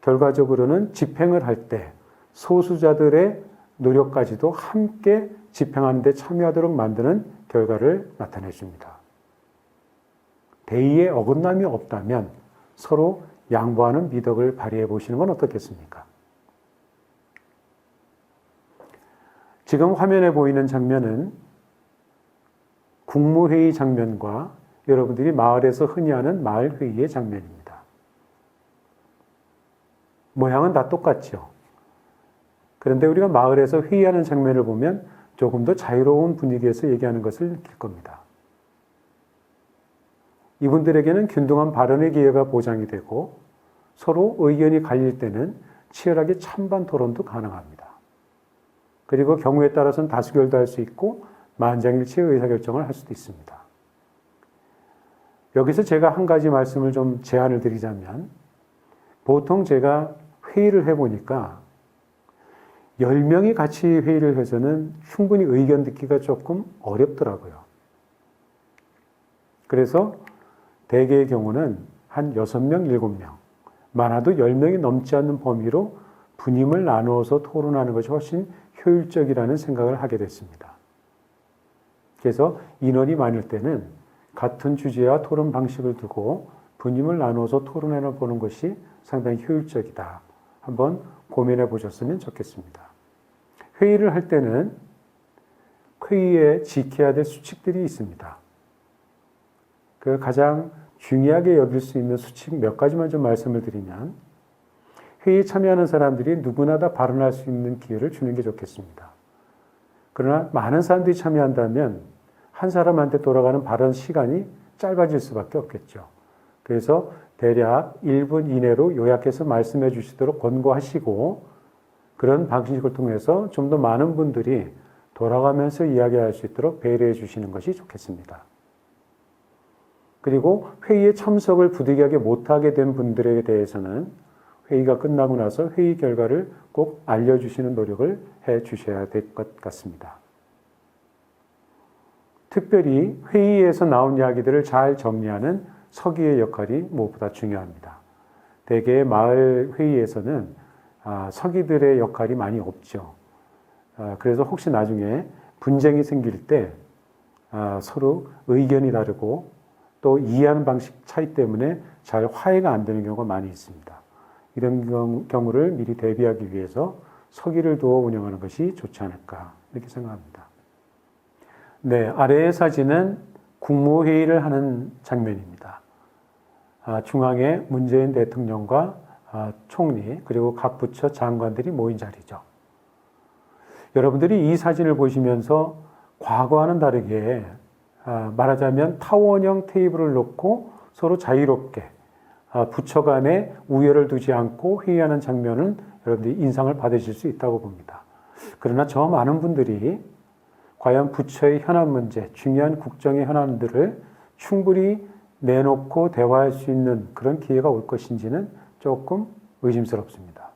결과적으로는 집행을 할 때 소수자들의 노력까지도 함께 집행하는 데 참여하도록 만드는 결과를 나타내 줍니다. 대의에 어긋남이 없다면 서로 양보하는 미덕을 발휘해 보시는 건 어떻겠습니까? 지금 화면에 보이는 장면은 국무회의 장면과 여러분들이 마을에서 흔히 하는 마을회의의 장면입니다. 모양은 다 똑같죠. 그런데 우리가 마을에서 회의하는 장면을 보면 조금 더 자유로운 분위기에서 얘기하는 것을 느낄 겁니다. 이분들에게는 균등한 발언의 기회가 보장이 되고 서로 의견이 갈릴 때는 치열하게 찬반 토론도 가능합니다. 그리고 경우에 따라서는 다수결도 할 수 있고 만장일치의 의사결정을 할 수도 있습니다. 여기서 제가 한 가지 말씀을 좀 제안을 드리자면 보통 제가 회의를 해보니까 10명이 같이 회의를 해서는 충분히 의견 듣기가 조금 어렵더라고요. 그래서 대개의 경우는 한 6명, 7명, 많아도 10명이 넘지 않는 범위로 분임을 나누어서 토론하는 것이 훨씬 효율적이라는 생각을 하게 됐습니다. 그래서 인원이 많을 때는 같은 주제와 토론 방식을 두고 분임을 나누어서 토론해 보는 것이 상당히 효율적이다. 한번 고민해 보셨으면 좋겠습니다. 회의를 할 때는 회의에 지켜야 될 수칙들이 있습니다. 그 가장 중요하게 여길 수 있는 수칙 몇 가지만 좀 말씀을 드리면 회의에 참여하는 사람들이 누구나 다 발언할 수 있는 기회를 주는 게 좋겠습니다. 그러나 많은 사람들이 참여한다면 한 사람한테 돌아가는 발언 시간이 짧아질 수밖에 없겠죠. 그래서 대략 1분 이내로 요약해서 말씀해 주시도록 권고하시고 그런 방식을 통해서 좀 더 많은 분들이 돌아가면서 이야기할 수 있도록 배려해 주시는 것이 좋겠습니다. 그리고 회의에 참석을 부득이하게 못하게 된 분들에 대해서는 회의가 끝나고 나서 회의 결과를 꼭 알려주시는 노력을 해 주셔야 될 것 같습니다. 특별히 회의에서 나온 이야기들을 잘 정리하는 서기의 역할이 무엇보다 중요합니다. 대개 마을 회의에서는 서기들의 역할이 많이 없죠. 그래서 혹시 나중에 분쟁이 생길 때 서로 의견이 다르고 또 이해하는 방식 차이 때문에 잘 화해가 안 되는 경우가 많이 있습니다. 이런 경우를 미리 대비하기 위해서 서기를 두어 운영하는 것이 좋지 않을까 이렇게 생각합니다. 네, 아래의 사진은 국무회의를 하는 장면입니다. 중앙에 문재인 대통령과 총리 그리고 각 부처 장관들이 모인 자리죠. 여러분들이 이 사진을 보시면서 과거와는 다르게 말하자면 타원형 테이블을 놓고 서로 자유롭게 부처 간에 우열을 두지 않고 회의하는 장면은 여러분들이 인상을 받으실 수 있다고 봅니다. 그러나 저 많은 분들이 과연 부처의 현안 문제, 중요한 국정의 현안들을 충분히 내놓고 대화할 수 있는 그런 기회가 올 것인지는 조금 의심스럽습니다.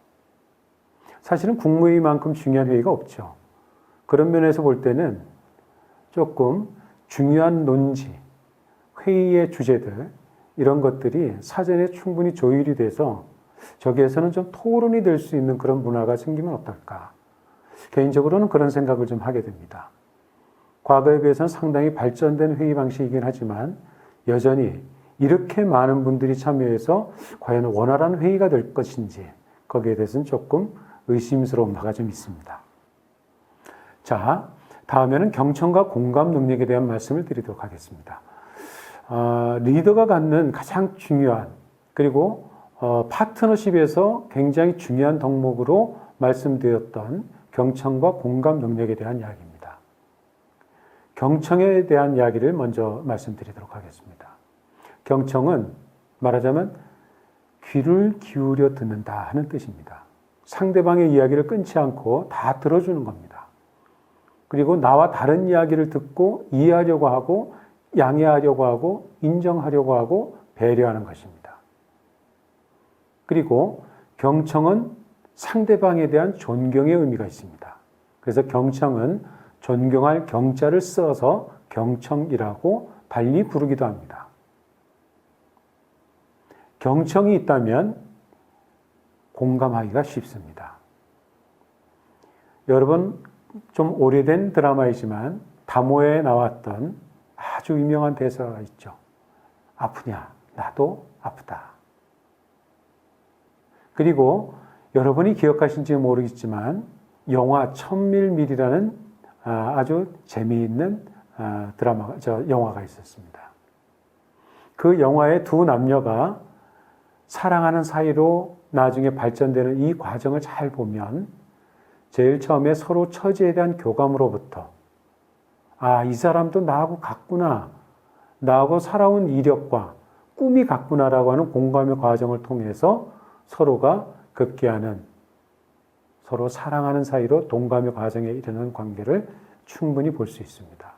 사실은 국무회의만큼 중요한 회의가 없죠. 그런 면에서 볼 때는 조금 중요한 논지, 회의의 주제들 이런 것들이 사전에 충분히 조율이 돼서 저기에서는 좀 토론이 될 수 있는 그런 문화가 생기면 어떨까. 개인적으로는 그런 생각을 좀 하게 됩니다. 과거에 비해서는 상당히 발전된 회의 방식이긴 하지만 여전히 이렇게 많은 분들이 참여해서 과연 원활한 회의가 될 것인지 거기에 대해서는 조금 의심스러운 바가 좀 있습니다. 자, 다음에는 경청과 공감 능력에 대한 말씀을 드리도록 하겠습니다. 리더가 갖는 가장 중요한 그리고 파트너십에서 굉장히 중요한 덕목으로 말씀드렸던 경청과 공감 능력에 대한 이야기입니다. 경청에 대한 이야기를 먼저 말씀드리도록 하겠습니다. 경청은 말하자면 귀를 기울여 듣는다 하는 뜻입니다. 상대방의 이야기를 끊지 않고 다 들어주는 겁니다. 그리고 나와 다른 이야기를 듣고 이해하려고 하고 양해하려고 하고 인정하려고 하고 배려하는 것입니다. 그리고 경청은 상대방에 대한 존경의 의미가 있습니다. 그래서 경청은 존경할 경자를 써서 경청이라고 달리 부르기도 합니다. 경청이 있다면 공감하기가 쉽습니다. 여러분, 좀 오래된 드라마이지만 다모에 나왔던 아주 유명한 대사가 있죠. 아프냐? 나도 아프다. 그리고 여러분이 기억하신지 모르겠지만 영화 1000밀밀이라는 아주 재미있는 영화가 있었습니다. 그 영화의 두 남녀가 사랑하는 사이로 나중에 발전되는 이 과정을 잘 보면 제일 처음에 서로 처지에 대한 교감으로부터 이 사람도 나하고 같구나, 나하고 살아온 이력과 꿈이 같구나라고 하는 공감의 과정을 통해서 서로가 급기야는 서로 사랑하는 사이로 동감의 과정에 이르는 관계를 충분히 볼 수 있습니다.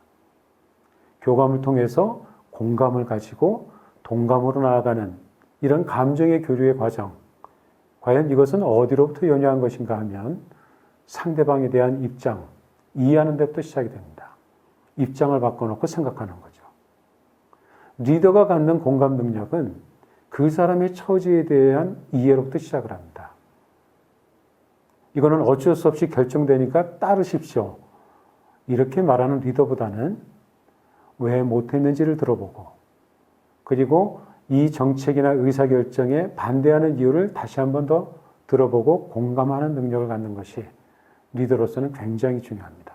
교감을 통해서 공감을 가지고 동감으로 나아가는 이런 감정의 교류의 과정, 과연 이것은 어디로부터 연유한 것인가 하면 상대방에 대한 입장, 이해하는 데부터 시작이 됩니다. 입장을 바꿔놓고 생각하는 거죠. 리더가 갖는 공감 능력은 그 사람의 처지에 대한 이해로부터 시작을 합니다. 이거는 어쩔 수 없이 결정되니까 따르십시오. 이렇게 말하는 리더보다는 왜 못했는지를 들어보고, 그리고 이 정책이나 의사결정에 반대하는 이유를 다시 한 번 더 들어보고 공감하는 능력을 갖는 것이 리더로서는 굉장히 중요합니다.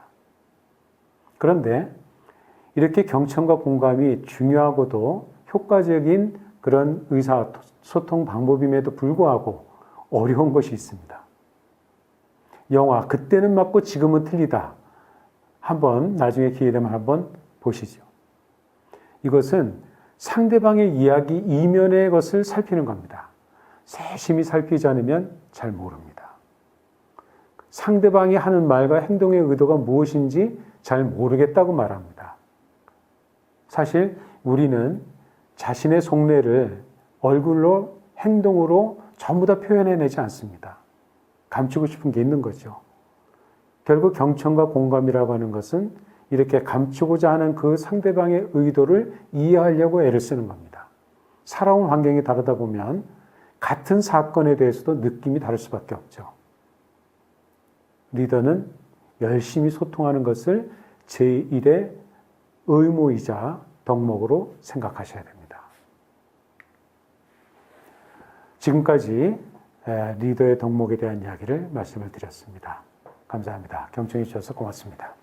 그런데 이렇게 경청과 공감이 중요하고도 효과적인 그런 의사소통 방법임에도 불구하고 어려운 것이 있습니다. 영화 그때는 맞고 지금은 틀리다. 한번 나중에 기회 되면 한번 보시죠. 이것은 상대방의 이야기 이면의 것을 살피는 겁니다. 세심히 살피지 않으면 잘 모릅니다. 상대방이 하는 말과 행동의 의도가 무엇인지 잘 모르겠다고 말합니다. 사실 우리는 자신의 속내를 얼굴로, 행동으로 전부 다 표현해내지 않습니다. 감추고 싶은 게 있는 거죠. 결국 경청과 공감이라고 하는 것은 이렇게 감추고자 하는 그 상대방의 의도를 이해하려고 애를 쓰는 겁니다. 살아온 환경이 다르다 보면 같은 사건에 대해서도 느낌이 다를 수밖에 없죠. 리더는 열심히 소통하는 것을 제1의 의무이자 덕목으로 생각하셔야 됩니다. 지금까지 리더의 덕목에 대한 이야기를 말씀을 드렸습니다. 감사합니다. 경청해 주셔서 고맙습니다.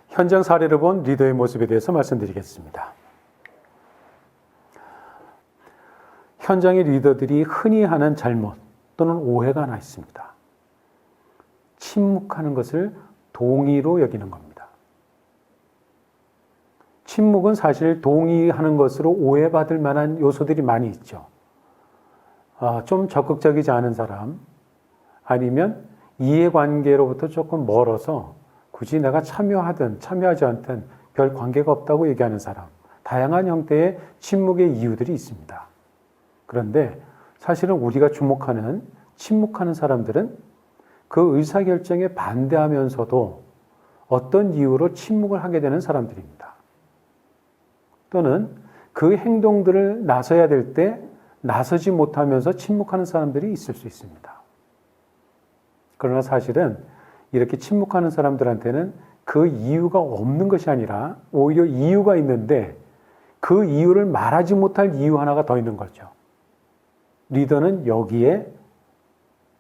현장 사례를 본 리더의 모습에 대해서 말씀드리겠습니다. 현장의 리더들이 흔히 하는 잘못 또는 오해가 하나 있습니다. 침묵하는 것을 동의로 여기는 겁니다. 침묵은 사실 동의하는 것으로 오해받을 만한 요소들이 많이 있죠. 좀 적극적이지 않은 사람, 아니면 이해관계로부터 조금 멀어서 굳이 내가 참여하든 참여하지 않든 별 관계가 없다고 얘기하는 사람, 다양한 형태의 침묵의 이유들이 있습니다. 그런데 사실은 우리가 주목하는 침묵하는 사람들은 그 의사결정에 반대하면서도 어떤 이유로 침묵을 하게 되는 사람들입니다. 또는 그 행동들을 나서야 될 때 나서지 못하면서 침묵하는 사람들이 있을 수 있습니다. 그러나 사실은 이렇게 침묵하는 사람들한테는 그 이유가 없는 것이 아니라 오히려 이유가 있는데 그 이유를 말하지 못할 이유 하나가 더 있는 거죠. 리더는 여기에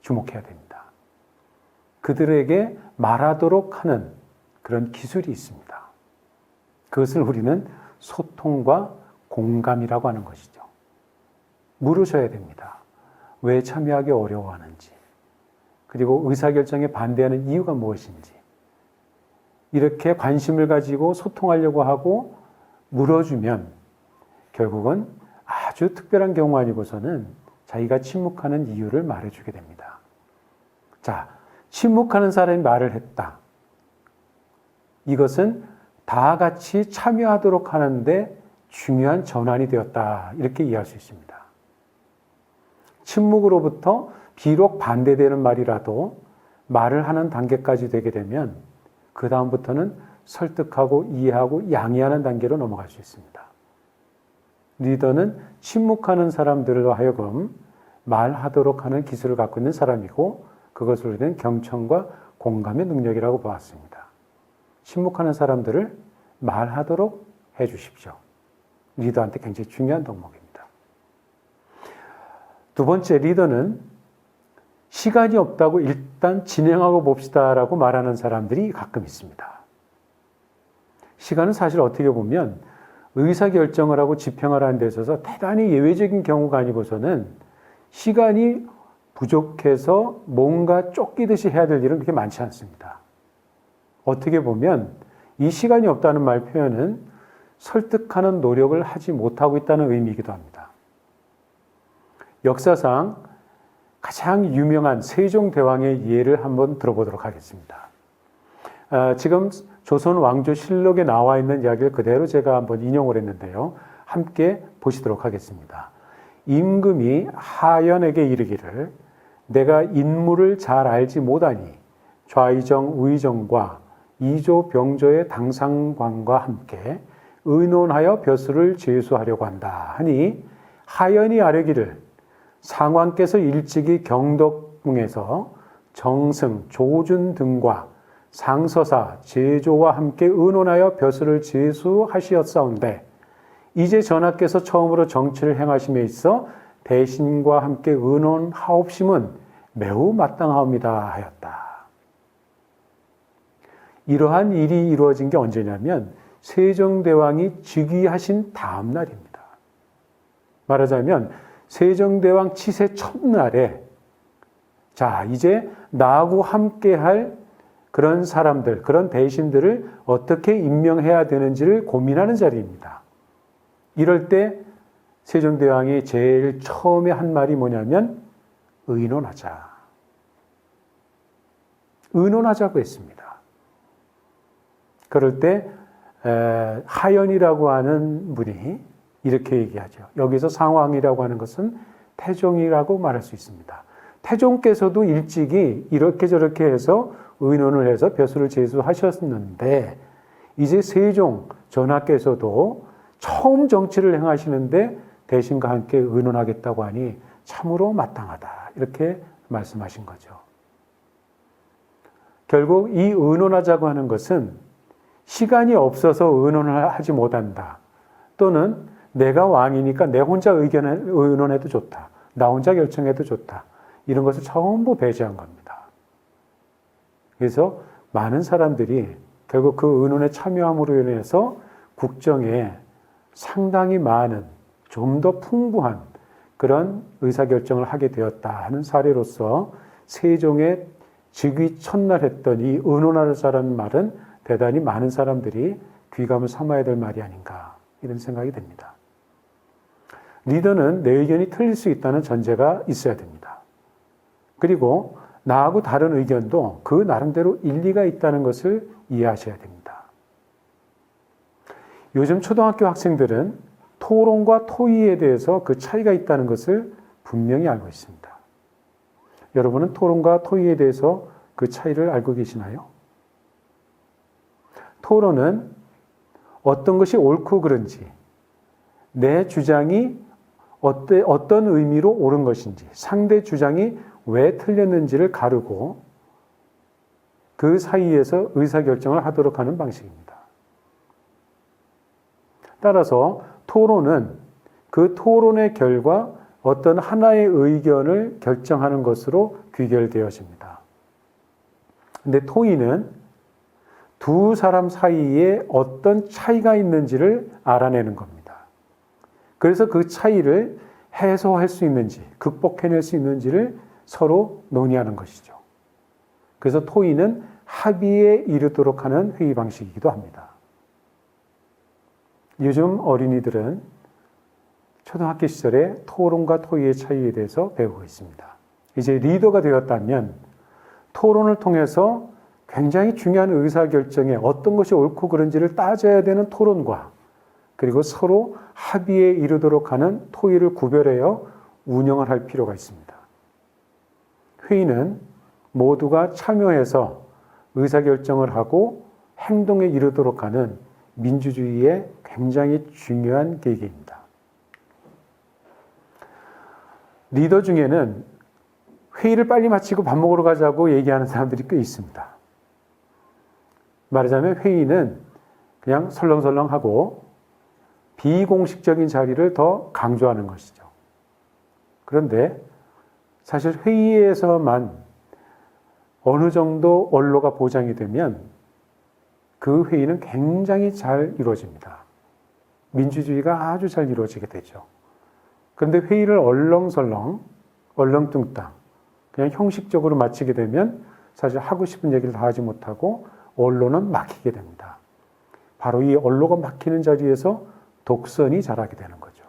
주목해야 됩니다. 그들에게 말하도록 하는 그런 기술이 있습니다. 그것을 우리는 소통과 공감이라고 하는 것이죠. 물으셔야 됩니다. 왜 참여하기 어려워하는지, 그리고 의사결정에 반대하는 이유가 무엇인지, 이렇게 관심을 가지고 소통하려고 하고 물어주면 결국은 아주 특별한 경우 아니고서는 자기가 침묵하는 이유를 말해주게 됩니다. 자, 침묵하는 사람이 말을 했다. 이것은 다 같이 참여하도록 하는데 중요한 전환이 되었다. 이렇게 이해할 수 있습니다. 침묵으로부터 비록 반대되는 말이라도 말을 하는 단계까지 되게 되면 그 다음부터는 설득하고 이해하고 양해하는 단계로 넘어갈 수 있습니다. 리더는 침묵하는 사람들로 하여금 말하도록 하는 기술을 갖고 있는 사람이고 그것을 우리는 경청과 공감의 능력이라고 보았습니다. 침묵하는 사람들을 말하도록 해 주십시오. 리더한테 굉장히 중요한 덕목입니다. 두 번째, 리더는 시간이 없다고 일단 진행하고 봅시다라고 말하는 사람들이 가끔 있습니다. 시간은 사실 어떻게 보면 의사결정을 하고 집행을 하는 데 있어서 대단히 예외적인 경우가 아니고서는 시간이 부족해서 뭔가 쫓기듯이 해야 될 일은 그렇게 많지 않습니다. 어떻게 보면 이 시간이 없다는 말 표현은 설득하는 노력을 하지 못하고 있다는 의미이기도 합니다. 역사상 가장 유명한 세종대왕의 예를 한번 들어보도록 하겠습니다. 지금 조선 왕조실록에 나와 있는 이야기를 그대로 제가 한번 인용을 했는데요. 함께 보시도록 하겠습니다. 임금이 하연에게 이르기를 내가 인물을 잘 알지 못하니 좌의정, 우의정과 이조, 병조의 당상관과 함께 의논하여 벼슬을 제수하려고 한다 하니 하연이 아뢰기를 상왕께서 일찍이 경덕궁에서 정승, 조준 등과 상서사, 제조와 함께 의논하여 벼슬을 제수하시었사온데 이제 전하께서 처음으로 정치를 행하심에 있어 대신과 함께 의논하옵심은 매우 마땅하옵니다 하였다. 이러한 일이 이루어진 게 언제냐면 세종대왕이 즉위하신 다음 날입니다. 말하자면 세종대왕 치세 첫날에 자, 이제 나하고 함께할 그런 사람들, 그런 대신들을 어떻게 임명해야 되는지를 고민하는 자리입니다. 이럴 때 세종대왕이 제일 처음에 한 말이 뭐냐면 의논하자. 의논하자고 했습니다. 그럴 때 하연이라고 하는 분이 이렇게 얘기하죠. 여기서 상왕이라고 하는 것은 태종이라고 말할 수 있습니다. 태종께서도 일찍이 이렇게 저렇게 해서 의논을 해서 벼슬을 제수하셨는데 이제 세종 전하께서도 처음 정치를 행하시는데 대신과 함께 의논하겠다고 하니 참으로 마땅하다. 이렇게 말씀하신 거죠. 결국 이 의논하자고 하는 것은 시간이 없어서 의논을 하지 못한다. 또는 내가 왕이니까 내 혼자 의논해도 좋다. 나 혼자 결정해도 좋다. 이런 것을 전부 배제한 겁니다. 그래서 많은 사람들이 결국 그 의논에 참여함으로 인해서 국정에 상당히 많은 좀 더 풍부한 그런 의사결정을 하게 되었다 하는 사례로서 세종의 즉위 첫날 했던 이 의논하자라는 말은 대단히 많은 사람들이 귀감을 삼아야 될 말이 아닌가 이런 생각이 듭니다. 리더는 내 의견이 틀릴 수 있다는 전제가 있어야 됩니다. 그리고 나하고 다른 의견도 그 나름대로 일리가 있다는 것을 이해하셔야 됩니다. 요즘 초등학교 학생들은 토론과 토의에 대해서 그 차이가 있다는 것을 분명히 알고 있습니다. 여러분은 토론과 토의에 대해서 그 차이를 알고 계시나요? 토론은 어떤 것이 옳고 그른지, 내 주장이 어떤 의미로 옳은 것인지, 상대 주장이 왜 틀렸는지를 가르고 그 사이에서 의사결정을 하도록 하는 방식입니다. 따라서 토론은 그 토론의 결과 어떤 하나의 의견을 결정하는 것으로 귀결되어집니다. 근데 토의는 두 사람 사이에 어떤 차이가 있는지를 알아내는 겁니다. 그래서 그 차이를 해소할 수 있는지, 극복해낼 수 있는지를 서로 논의하는 것이죠. 그래서 토의는 합의에 이르도록 하는 회의 방식이기도 합니다. 요즘 어린이들은 초등학교 시절에 토론과 토의의 차이에 대해서 배우고 있습니다. 이제 리더가 되었다면 토론을 통해서 굉장히 중요한 의사결정에 어떤 것이 옳고 그른지를 따져야 되는 토론과 그리고 서로 합의에 이르도록 하는 토의를 구별하여 운영을 할 필요가 있습니다. 회의는 모두가 참여해서 의사결정을 하고 행동에 이르도록 하는 민주주의의 굉장히 중요한 계기입니다. 리더 중에는 회의를 빨리 마치고 밥 먹으러 가자고 얘기하는 사람들이 꽤 있습니다. 말하자면 회의는 그냥 설렁설렁하고 비공식적인 자리를 더 강조하는 것이죠. 그런데 사실 회의에서만 어느 정도 언로가 보장이 되면 그 회의는 굉장히 잘 이루어집니다. 민주주의가 아주 잘 이루어지게 되죠. 그런데 회의를 얼렁설렁, 얼렁뚱땅, 그냥 형식적으로 마치게 되면 사실 하고 싶은 얘기를 다 하지 못하고 언론은 막히게 됩니다. 바로 이 언로가 막히는 자리에서 독선이 자라게 되는 거죠.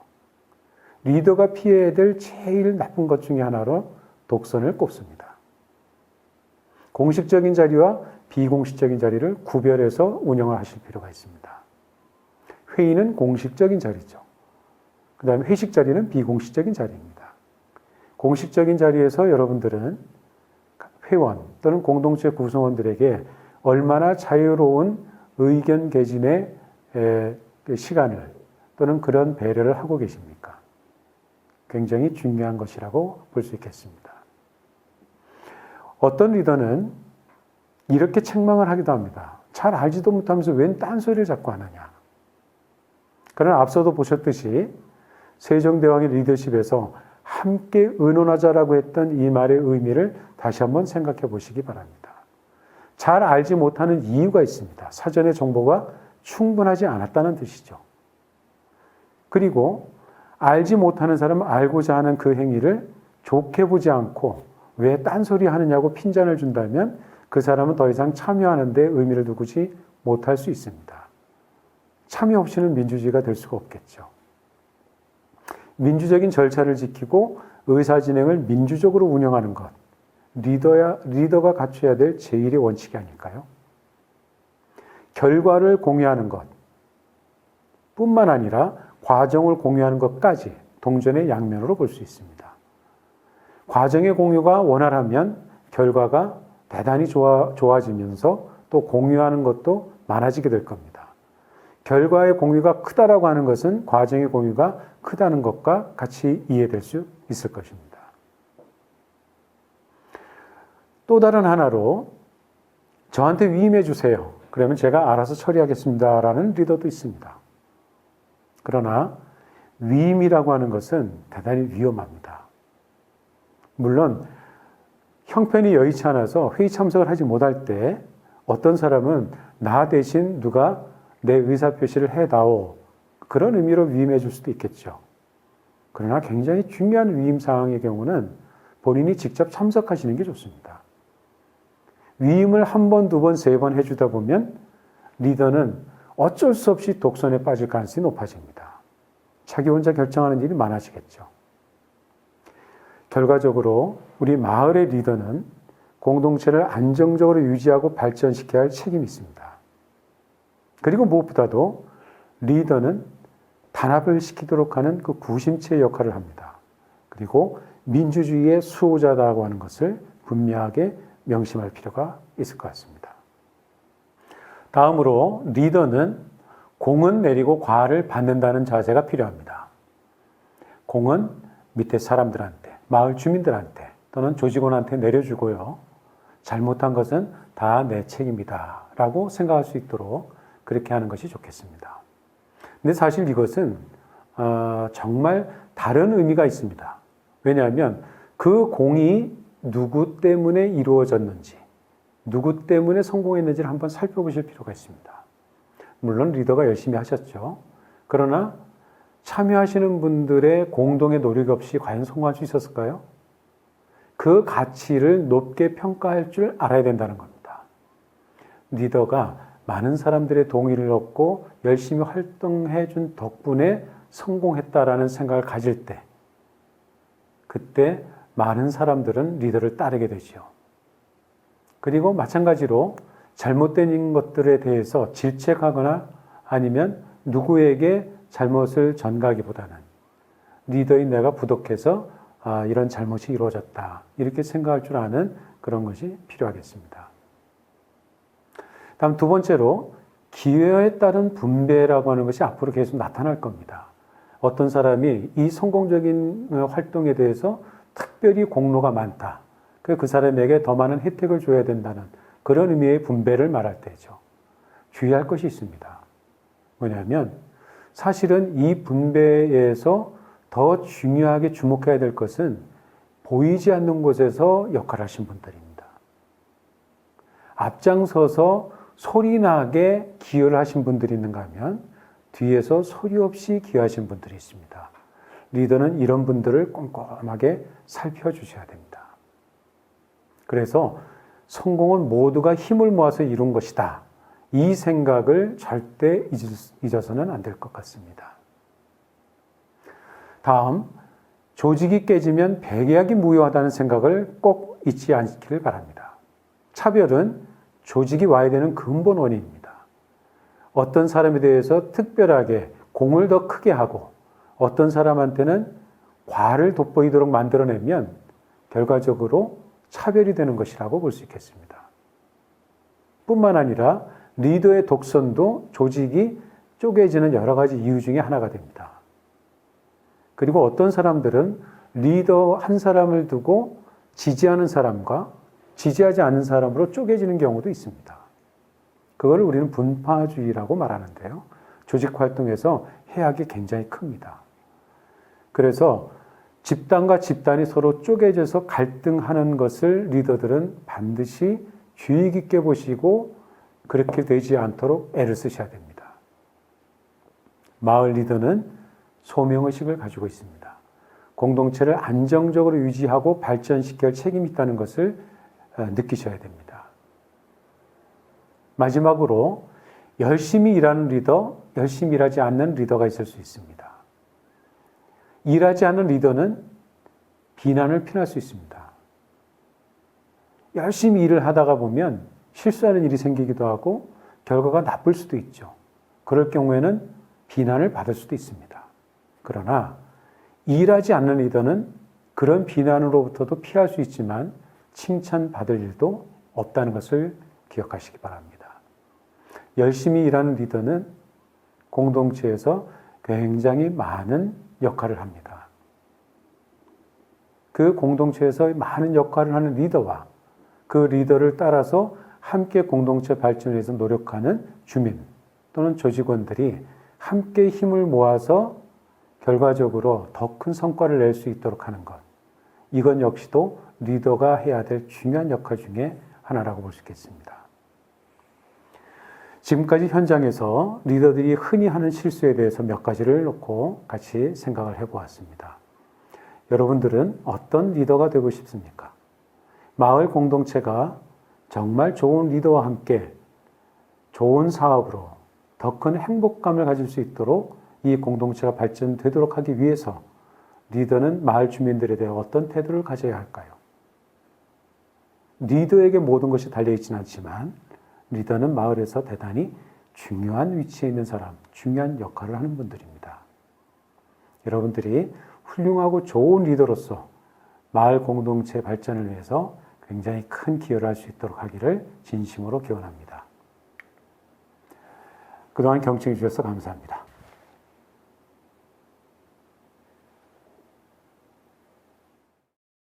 리더가 피해야 될 제일 나쁜 것 중에 하나로 독선을 꼽습니다. 공식적인 자리와 비공식적인 자리를 구별해서 운영을 하실 필요가 있습니다. 회의는 공식적인 자리죠. 그 다음에 회식 자리는 비공식적인 자리입니다. 공식적인 자리에서 여러분들은 회원 또는 공동체 구성원들에게 얼마나 자유로운 의견 개진의 시간을 또는 그런 배려를 하고 계십니까? 굉장히 중요한 것이라고 볼 수 있겠습니다. 어떤 리더는 이렇게 책망을 하기도 합니다. 잘 알지도 못하면서 웬 딴소리를 자꾸 하느냐. 그러나 앞서도 보셨듯이 세종대왕의 리더십에서 함께 의논하자라고 했던 이 말의 의미를 다시 한번 생각해 보시기 바랍니다. 잘 알지 못하는 이유가 있습니다. 사전의 정보가 충분하지 않았다는 뜻이죠. 그리고 알지 못하는 사람은 알고자 하는 그 행위를 좋게 보지 않고 왜 딴소리 하느냐고 핀잔을 준다면 그 사람은 더 이상 참여하는 데 의미를 두지 못할 수 있습니다. 참여 없이는 민주주의가 될 수가 없겠죠. 민주적인 절차를 지키고 의사진행을 민주적으로 운영하는 것, 리더가 갖춰야 될 제1의 원칙이 아닐까요? 결과를 공유하는 것 뿐만 아니라 과정을 공유하는 것까지 동전의 양면으로 볼 수 있습니다. 과정의 공유가 원활하면 결과가 대단히 좋아지면서 또 공유하는 것도 많아지게 될 겁니다. 결과의 공유가 크다라고 하는 것은 과정의 공유가 크다는 것과 같이 이해될 수 있을 것입니다. 또 다른 하나로 저한테 위임해 주세요. 그러면 제가 알아서 처리하겠습니다라는 리더도 있습니다. 그러나 위임이라고 하는 것은 대단히 위험합니다. 물론 형편이 여의치 않아서 회의 참석을 하지 못할 때 어떤 사람은 나 대신 누가 내 의사표시를 해다오 그런 의미로 위임해 줄 수도 있겠죠. 그러나 굉장히 중요한 위임 상황의 경우는 본인이 직접 참석하시는 게 좋습니다. 위임을 한 번, 두 번, 세 번 해주다 보면 리더는 어쩔 수 없이 독선에 빠질 가능성이 높아집니다. 자기 혼자 결정하는 일이 많아지겠죠. 결과적으로 우리 마을의 리더는 공동체를 안정적으로 유지하고 발전시켜야 할 책임이 있습니다. 그리고 무엇보다도 리더는 단합을 시키도록 하는 그 구심체의 역할을 합니다. 그리고 민주주의의 수호자다고 하는 것을 분명하게 명심할 필요가 있을 것 같습니다. 다음으로 리더는 공은 내리고 과를 받는다는 자세가 필요합니다. 공은 밑에 사람들한테, 마을 주민들한테 또는 조직원한테 내려주고요. 잘못한 것은 다 내 책임이다 라고 생각할 수 있도록 그렇게 하는 것이 좋겠습니다. 근데 사실 이것은 정말 다른 의미가 있습니다. 왜냐하면 그 공이 누구 때문에 이루어졌는지, 누구 때문에 성공했는지를 한번 살펴보실 필요가 있습니다. 물론 리더가 열심히 하셨죠. 그러나 참여하시는 분들의 공동의 노력 없이 과연 성공할 수 있었을까요? 그 가치를 높게 평가할 줄 알아야 된다는 겁니다. 리더가 많은 사람들의 동의를 얻고 열심히 활동해 준 덕분에 성공했다라는 생각을 가질 때, 그때 많은 사람들은 리더를 따르게 되죠. 그리고 마찬가지로 잘못된 것들에 대해서 질책하거나 아니면 누구에게 잘못을 전가하기보다는 리더인 내가 부족해서 이런 잘못이 이루어졌다, 이렇게 생각할 줄 아는 그런 것이 필요하겠습니다. 다음 두 번째로 기회에 따른 분배라고 하는 것이 앞으로 계속 나타날 겁니다. 어떤 사람이 이 성공적인 활동에 대해서 특별히 공로가 많다, 그 사람에게 더 많은 혜택을 줘야 된다는 그런 의미의 분배를 말할 때죠. 주의할 것이 있습니다. 뭐냐면 사실은 이 분배에서 더 중요하게 주목해야 될 것은 보이지 않는 곳에서 역할을 하신 분들입니다. 앞장서서 소리나게 기여를 하신 분들이 있는가 하면 뒤에서 소리 없이 기여하신 분들이 있습니다. 리더는 이런 분들을 꼼꼼하게 살펴주셔야 됩니다. 그래서 성공은 모두가 힘을 모아서 이룬 것이다, 이 생각을 절대 잊어서는 안 될 것 같습니다. 다음, 조직이 깨지면 배계하기 무효하다는 생각을 꼭 잊지 않기를 바랍니다. 차별은 조직이 와야 되는 근본 원인입니다. 어떤 사람에 대해서 특별하게 공을 더 크게 하고 어떤 사람한테는 과를 돋보이도록 만들어내면 결과적으로 차별이 되는 것이라고 볼 수 있겠습니다. 뿐만 아니라 리더의 독선도 조직이 쪼개지는 여러 가지 이유 중에 하나가 됩니다. 그리고 어떤 사람들은 리더 한 사람을 두고 지지하는 사람과 지지하지 않는 사람으로 쪼개지는 경우도 있습니다. 그걸 우리는 분파주의라고 말하는데요. 조직 활동에서 해악이 굉장히 큽니다. 그래서 집단과 집단이 서로 쪼개져서 갈등하는 것을 리더들은 반드시 주의 깊게 보시고 그렇게 되지 않도록 애를 쓰셔야 됩니다. 마을 리더는 소명의식을 가지고 있습니다. 공동체를 안정적으로 유지하고 발전시킬 책임이 있다는 것을 느끼셔야 됩니다. 마지막으로 열심히 일하는 리더, 열심히 일하지 않는 리더가 있을 수 있습니다. 일하지 않는 리더는 비난을 피할 수 있습니다. 열심히 일을 하다가 보면 실수하는 일이 생기기도 하고 결과가 나쁠 수도 있죠. 그럴 경우에는 비난을 받을 수도 있습니다. 그러나 일하지 않는 리더는 그런 비난으로부터도 피할 수 있지만 칭찬받을 일도 없다는 것을 기억하시기 바랍니다. 열심히 일하는 리더는 공동체에서 굉장히 많은 역할을 합니다. 그 공동체에서 많은 역할을 하는 리더와 그 리더를 따라서 함께 공동체 발전을 위해서 노력하는 주민 또는 조직원들이 함께 힘을 모아서 결과적으로 더 큰 성과를 낼 수 있도록 하는 것, 이건 역시도 리더가 해야 될 중요한 역할 중에 하나라고 볼 수 있겠습니다. 지금까지 현장에서 리더들이 흔히 하는 실수에 대해서 몇 가지를 놓고 같이 생각을 해보았습니다. 여러분들은 어떤 리더가 되고 싶습니까? 마을 공동체가 정말 좋은 리더와 함께 좋은 사업으로 더 큰 행복감을 가질 수 있도록 이 공동체가 발전되도록 하기 위해서 리더는 마을 주민들에 대해 어떤 태도를 가져야 할까요? 리더에게 모든 것이 달려있지는 않지만 리더는 마을에서 대단히 중요한 위치에 있는 사람, 중요한 역할을 하는 분들입니다. 여러분들이 훌륭하고 좋은 리더로서 마을 공동체 발전을 위해서 굉장히 큰 기여를 할 수 있도록 하기를 진심으로 기원합니다. 그동안 경청해 주셔서 감사합니다.